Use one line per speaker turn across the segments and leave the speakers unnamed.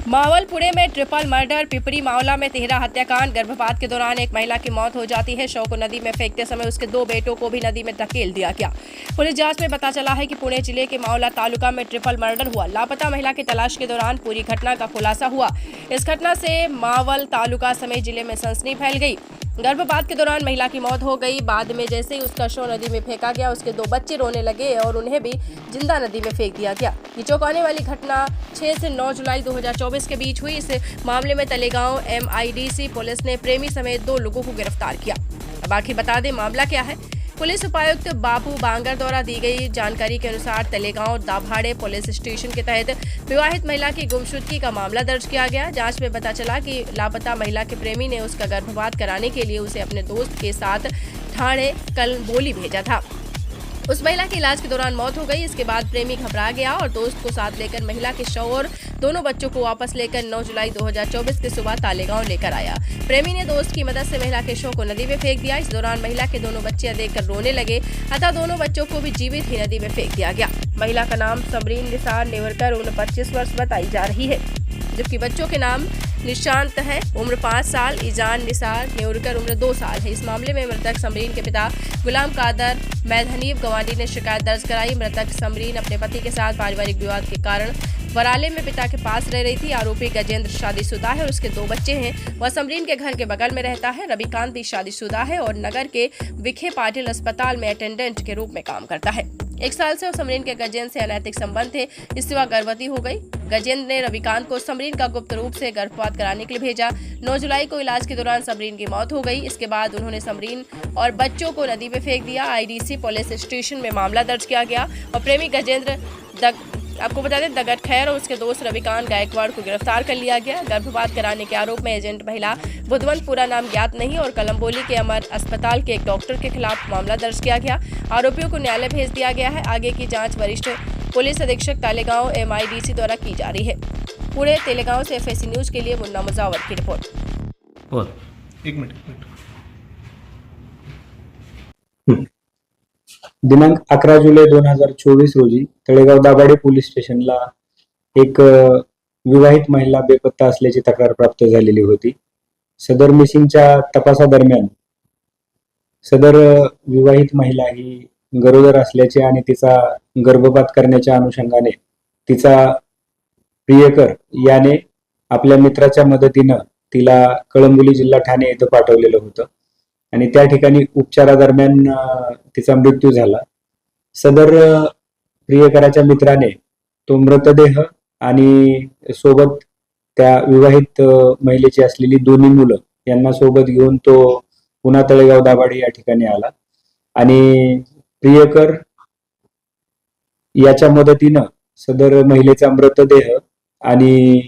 मावल पुणे में triple murder. Pipri मावला में 13 हत्याकांड। गर्भपात के दौरान एक महिला की मौत हो जाती है। शव को नदी में फेंकते समय उसके 2 बेटों को भी नदी में धकेल दिया गया। पुलिस जांच में पता चला है कि पुणे जिले के मावला तालुका में ट्रिपल मर्डर हुआ। लापता महिला की तलाश के दौरान पूरी घटना का खुलासा हुआ। इस घटना से मावल तालुका समेत जिले में सनसनी फैल गई। गर्भपात के दौरान महिला की मौत हो गई। बाद में जैसे ही उसका शव नदी में फेंका गया, उसके 2 बच्चे रोने लगे और उन्हें भी जिंदा नदी में फेंक दिया गया। ये चौंकाने वाली घटना 6 से 9 जुलाई 2024 के बीच हुई। इस मामले में तलेगांव MIDC पुलिस ने प्रेमी समेत 2 लोगों को गिरफ्तार किया। अब आखिर बता दें मामला क्या है। पुलिस उपायुक्त बाबू बांगर द्वारा दी गई जानकारी के अनुसार तलेगांव दाभाड़े पुलिस स्टेशन के तहत विवाहित महिला की गुमशुदगी का मामला दर्ज किया गया। जांच में पता चला कि लापता महिला के प्रेमी ने उसका गर्भपात कराने के लिए उसे अपने दोस्त के साथ ठाणे कलंबोली भेजा था। उस महिला की इलाज के दौरान मौत हो गई। इसके बाद प्रेमी घबरा गया और दोस्त को साथ लेकर महिला के शव और दोनों बच्चों को वापस लेकर 9 जुलाई 2024 की सुबह तालेगांव लेकर आया। प्रेमी ने दोस्त की मदद से महिला के शव को नदी में फेंक दिया। इस दौरान महिला के दोनों बच्चे देखकर रोने लगे, अतः दोनों बच्चों को भी जीवित ही नदी में फेंक दिया गया। महिला का नाम समरीन निसार नेवरकर उम्र 25 वर्ष बताई जा रही है, जबकि बच्चों के नाम निशांत है उम्र 5 साल, ईजान निसार नेवरकर उम्र 2 साल है। इस मामले में मृतक समरीन के पिता गुलाम कादर मैदहनीफ गवांडी ने शिकायत दर्ज कराई। मृतक समरीन अपने पति के साथ पारिवारिक विवाद के कारण वराले में पिता के पास रह रही थी। आरोपी गजेंद्र शादीशुदा है और उसके 2 बच्चे हैं। वह समरीन के घर के बगल में रहता है। रविकांत भी शादीशुदा है और नगर के विखे पाटिल अस्पताल में अटेंडेंट के रूप में काम करता है। 1 साल से समरीन के गजेंद्र से अनैतिक संबंध थे, इससे वह गर्भवती हो गई। गजेंद्र ने रविकांत को समरीन का गुप्त रूप से गर्भपात कराने के लिए भेजा। 9 जुलाई को इलाज के दौरान समरीन की मौत हो गई। इसके बाद उन्होंने समरीन और बच्चों को नदी में फेंक दिया। IDC पुलिस स्टेशन में मामला दर्ज किया गया और प्रेमी गजेंद्र आपको बता दें दगत खैर और उसके दोस्त रविकांत गायकवाड़ को गिरफ्तार कर लिया गया। गर्भपात कराने के आरोप में एजेंट महिला बुधवंत पूरा नाम ज्ञात नहीं और कलंबोली के अमर अस्पताल के एक डॉक्टर के खिलाफ मामला दर्ज किया गया। आरोपियों को न्यायालय भेज दिया गया है। आगे की जांच वरिष्ठ पुलिस अधीक्षक तालेगांव MIDC द्वारा की जा रही है। पुणे तेलेगांव से FSC न्यूज के लिए मुन्ना मुजावर की रिपोर्ट।
एक मिनट।
दिनांक 11 जुलै 2024 रोजी तळेगाव दाभाडे पोलीस स्टेशनला एक विवाहित महिला बेपत्ता असल्याची तक्रार प्राप्त झालेली होती। सदर मिसिंगच्या तपासादरम्यान सदर विवाहित महिला ही गरोदर असल्याचे आणि तिचा गर्भपात करण्याच्या अनुषंगाने तिचा प्रियकर याने आपल्या मित्राच्या मदतीनं तिला कळंबोली जिल्हा ठाणे येथे पाठवलेलं होतं आणि त्या ठिकाणी उपचारादरम्यान तिचा मृत्यू झाला। सदर प्रियकराच्या मित्राने तो मृतदेह आणि सोबत त्या विवाहित महिलेची असलेली दोन्ही मुलं यांना सोबत घेऊन तो पुन्हा तळेगाव दाभाडे या ठिकाणी आला आणि प्रियकर याच्या मदतीनं सदर महिलेचा मृतदेह आणि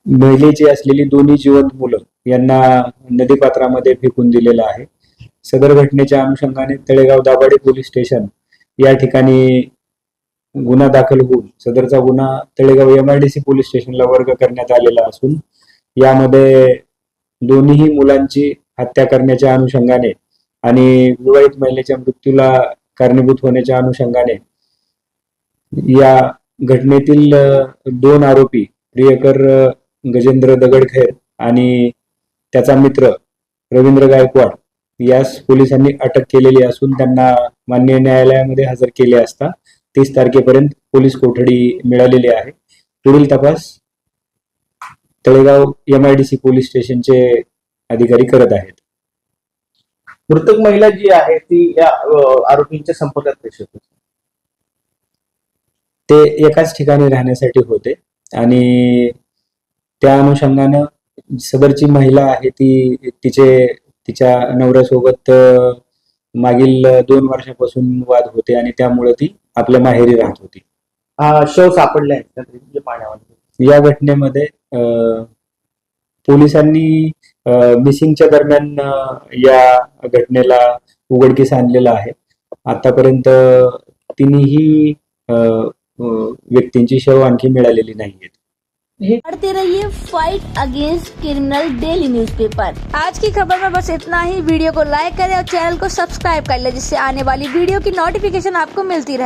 महिलेची असलेली दोन्ही जिवंत मुलं यांना नदीपात्रामध्ये फेकून दिलेलं आहे। सदर घटनेच्या अनुषंगाने तळेगाव दाभाडे पोलीस स्टेशन या ठिकाणी गुन्हा दाखल होऊन सदरचा गुन्हा तळेगाव MIDC पोलीस स्टेशनला वर्ग करण्यात आलेला असून यामध्ये दोन्ही मुलांची हत्या करण्याच्या अनुषंगाने आणि विवाहित महिलेच्या मृत्यूला कारणीभूत होण्याच्या अनुषंगाने या घटनेतील 2 आरोपी प्रियकर गजेंद्र दगडखैर आणि त्याचा मित्र रवींद्र गायकवाड यास पोलिसांनी अटक केलेली असून त्यांना माननीय न्यायालयामध्ये हजर केले असता 30 तारखेपर्यंत पोलीस कोठडी मिळालेली आहे। पुढील तपास तळेगाव MIDC पोलीस स्टेशनचे अधिकारी करत आहेत।
मृतक महिला जी आहे ती या आरोपींच्या संपर्कात कशी होती?
ते एकाच ठिकाणी राहण्यासाठी होते आणि त्या अनुषंगानं सदरची महिला आहे ती तिच्या नवऱ्यासोबत मागील 2 वर्षापासून वाद होते आणि त्यामुळे ती आपल्या माहेरी राहत होती।
शव सापडले आहेत पाण्यामध्ये।
या घटनेमध्ये पोलिसांनी मिसिंगच्या दरम्यान या घटनेला उघडकीस आणलेला आहे। आतापर्यंत तिन्ही व्यक्तींची शव आणखी मिळालेली नाहीयेत।
पढ़ते रहिए fight against criminal daily newspaper. आज की खबर में बस इतना ही। वीडियो को लाइक करें और चैनल को सब्सक्राइब कर ले, जिससे आने वाली वीडियो की नोटिफिकेशन आपको मिलती रहे।